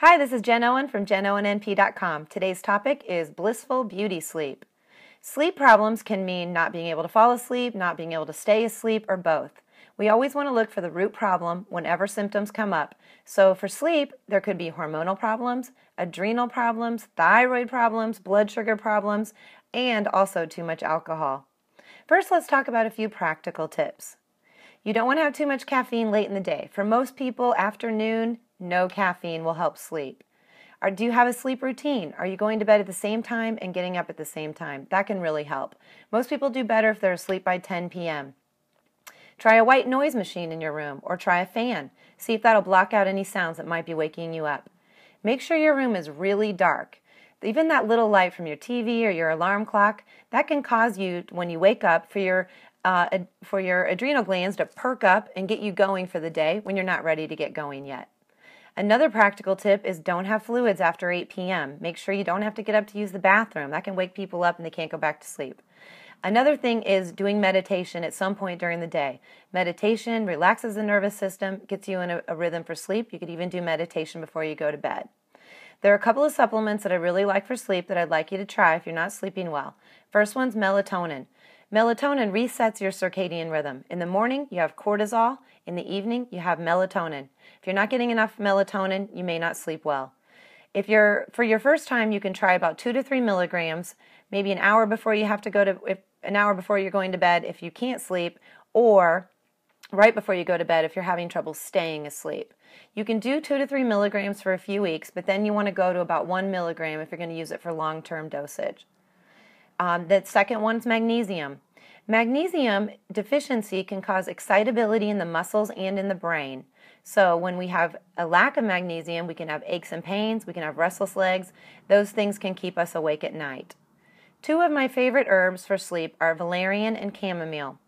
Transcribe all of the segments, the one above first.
Hi, this is Jen Owen from JenOwenNP.com. Today's topic is blissful beauty sleep. Sleep problems can mean not being able to fall asleep, not being able to stay asleep, or both. We always want to look for the root problem whenever symptoms come up. So for sleep, there could be hormonal problems, adrenal problems, thyroid problems, blood sugar problems, and also too much alcohol. First, let's talk about a few practical tips. You don't want to have too much caffeine late in the day. For most people, afternoon, no caffeine will help sleep. Do you have a sleep routine? Are you going to bed at the same time and getting up at the same time? That can really help. Most people do better if they're asleep by 10 p.m. Try a white noise machine in your room or try a fan. See if that'll block out any sounds that might be waking you up. Make sure your room is really dark. Even that little light from your TV or your alarm clock, that can cause you, when you wake up, for your adrenal glands to perk up and get you going for the day when you're not ready to get going yet. Another practical tip is don't have fluids after 8 p.m. Make sure you don't have to get up to use the bathroom. That can wake people up and they can't go back to sleep. Another thing is doing meditation at some point during the day. Meditation relaxes the nervous system, gets you in a rhythm for sleep. You could even do meditation before you go to bed. There are a couple of supplements that I really like for sleep that I'd like you to try if you're not sleeping well. First one's melatonin. Melatonin resets your circadian rhythm. In the morning, you have cortisol. In the evening, you have melatonin. If you're not getting enough melatonin, you may not sleep well. For your first time, you can try about 2 to 3 milligrams, maybe an hour before you have to an hour before you're going to bed if you can't sleep, or right before you go to bed if you're having trouble staying asleep. You can do 2 to 3 milligrams for a few weeks, but then you want to go to about 1 milligram if you're going to use it for long-term dosage. The second one's magnesium. Magnesium deficiency can cause excitability in the muscles and in the brain. So when we have a lack of magnesium, we can have aches and pains, we can have restless legs. Those things can keep us awake at night. 2 of my favorite herbs for sleep are valerian and chamomile.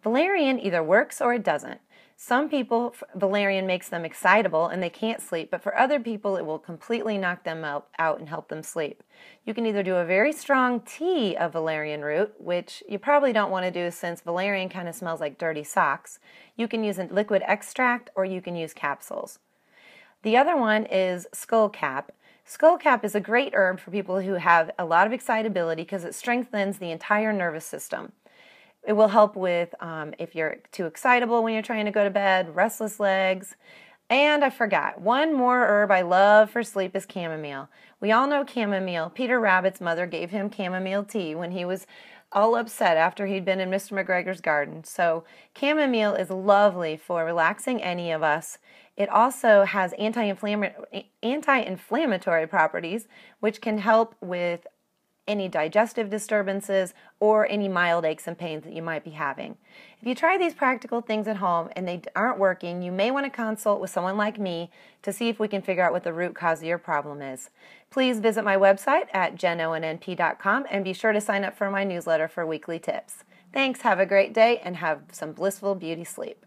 Valerian either works or it doesn't. Some people, valerian makes them excitable and they can't sleep, but for other people it will completely knock them out and help them sleep. You can either do a very strong tea of valerian root, which you probably don't want to do since valerian kind of smells like dirty socks. You can use a liquid extract or you can use capsules. The other one is skullcap. Skullcap is a great herb for people who have a lot of excitability because it strengthens the entire nervous system. It will help with if you're too excitable when you're trying to go to bed, restless legs. And I forgot, one more herb I love for sleep is chamomile. We all know chamomile. Peter Rabbit's mother gave him chamomile tea when he was all upset after he'd been in Mr. McGregor's garden. So chamomile is lovely for relaxing any of us. It also has anti-inflammatory properties, which can help with any digestive disturbances or any mild aches and pains that you might be having. If you try these practical things at home and they aren't working, you may want to consult with someone like me to see if we can figure out what the root cause of your problem is. Please visit my website at JenOwenNP.com and be sure to sign up for my newsletter for weekly tips. Thanks, have a great day, and have some blissful beauty sleep.